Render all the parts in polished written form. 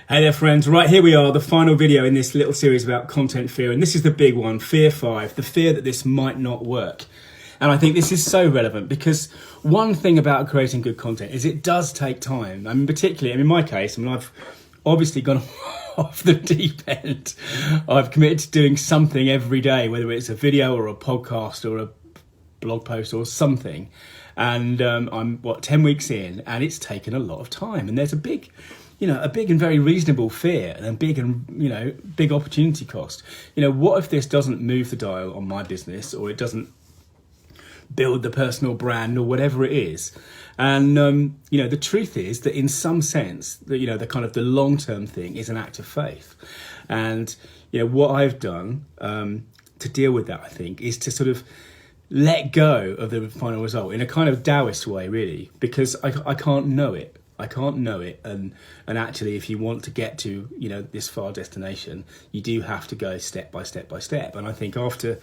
Hey there friends, right, here we are, the final video in this little series about content fear, and this is the big one, fear 5, the fear that this might not work. And I think this is so relevant because one thing about creating good content is it does take time. I mean, particularly, in my case, I've obviously gone off the deep end. I've committed to doing something every day, whether it's a video or a podcast or a blog post or something. And I'm, 10 weeks in, and it's taken a lot of time. And there's a big and very reasonable fear and a big opportunity cost. What if this doesn't move the dial on my business, or it doesn't build the personal brand or whatever it is? And, the truth is that in some sense, the long-term thing is an act of faith. And, what I've done to deal with that, I think, is to sort of let go of the final result in a kind of Taoist way, really, because I can't know it. I can't know it, and actually, if you want to get to this far destination, you do have to go step by step by step. And I think after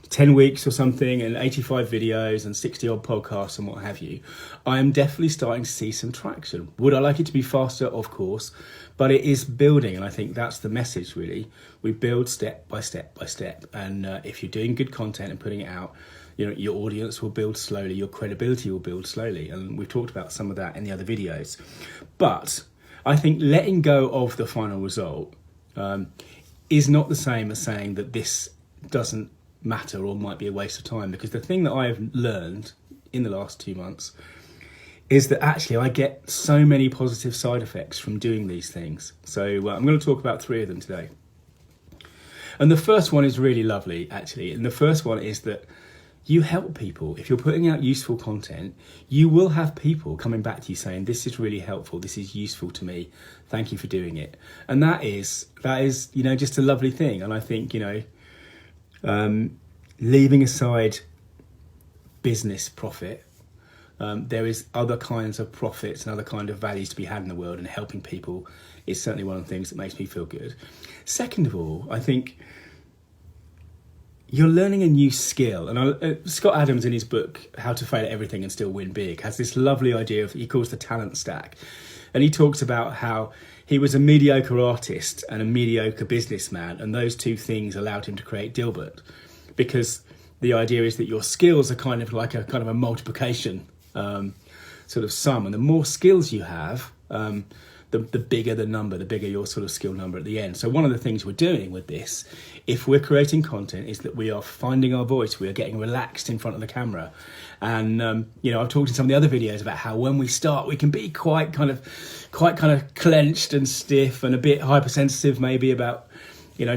10 weeks or something, and 85 videos and 60 odd podcasts and what have you, I am definitely starting to see some traction. Would I like it to be faster? Of course, but it is building, and I think that's the message really. We build step by step by step, and if you're doing good content and putting it out, your audience will build slowly, your credibility will build slowly, and we've talked about some of that in the other videos. But I think letting go of the final result is not the same as saying that this doesn't matter or might be a waste of time, because the thing that I've learned in the last 2 months is that actually I get so many positive side effects from doing these things. So I'm going to talk about 3 of them today. And the first one is really lovely, actually, and the first one is that you help people. If you're putting out useful content, you will have people coming back to you saying, this is really helpful, this is useful to me, thank you for doing it. And that is just a lovely thing. And I think, leaving aside business profit, there is other kinds of profits and other kind of values to be had in the world, and helping people is certainly one of the things that makes me feel good. Second of all, I think you're learning a new skill. And Scott Adams, in his book, How to Fail at Everything and Still Win Big, has this lovely idea he calls the talent stack. And he talks about how he was a mediocre artist and a mediocre businessman, and those two things allowed him to create Dilbert, because the idea is that your skills are kind of a multiplication sort of sum, and the more skills you have, the bigger the number, the bigger your sort of skill number at the end. So one of the things we're doing with this, if we're creating content, is that we are finding our voice. We are getting relaxed in front of the camera. And, I've talked in some of the other videos about how when we start, we can be quite kind of clenched and stiff and a bit hypersensitive maybe about,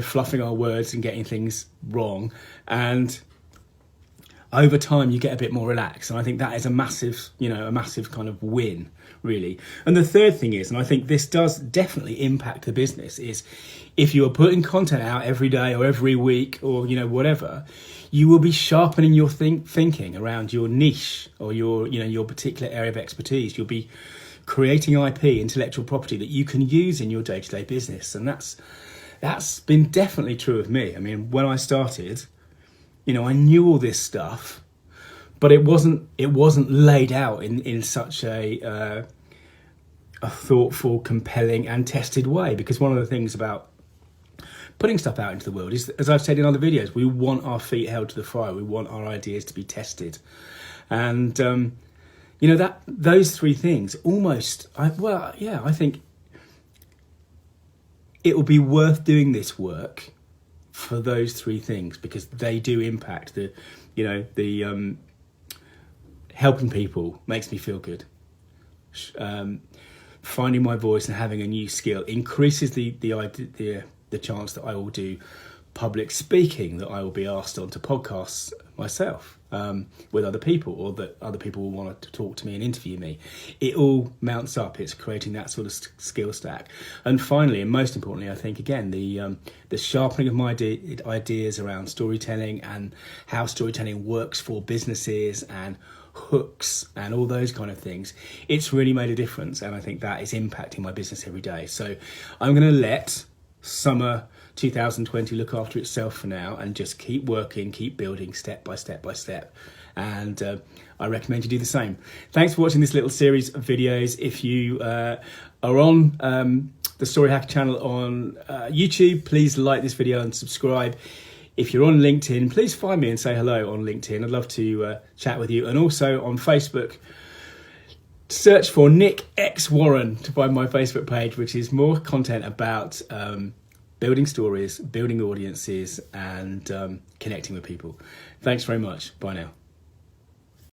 fluffing our words and getting things wrong. And over time, you get a bit more relaxed. And I think that is a massive kind of win, really. And the third thing is, and I think this does definitely impact the business, is if you are putting content out every day or every week or, whatever, you will be sharpening your thinking around your niche or your particular area of expertise. You'll be creating IP, intellectual property, that you can use in your day-to-day business. And that's been definitely true of me. I mean, when I started, I knew all this stuff, but it wasn't laid out in such a thoughtful, compelling and tested way. Because one of the things about putting stuff out into the world is, as I've said in other videos, we want our feet held to the fire. We want our ideas to be tested. And, that those 3 things I think it will be worth doing this work for those 3 things, because they do impact the helping people makes me feel good. Finding my voice and having a new skill increases the chance that I will do public speaking, that I will be asked onto podcasts myself with other people, or that other people will want to talk to me and interview me. It all mounts up. It's creating that sort of skill stack. And finally, and most importantly, I think, again, the sharpening of my ideas around storytelling and how storytelling works for businesses and hooks and all those kind of things, it's really made a difference. And I think that is impacting my business every day. So I'm going to let summer 2020 look after itself for now, and just keep working, keep building step by step by step. And I recommend you do the same. Thanks for watching this little series of videos. If you are on the Story Hacker channel on YouTube. Please like this video and subscribe. If you're on LinkedIn, please find me and say hello on LinkedIn. I'd love to chat with you. And also on Facebook, search for Nick X Warren to find my Facebook page, which is more content about building stories, building audiences, and connecting with people. Thanks very much. Bye now.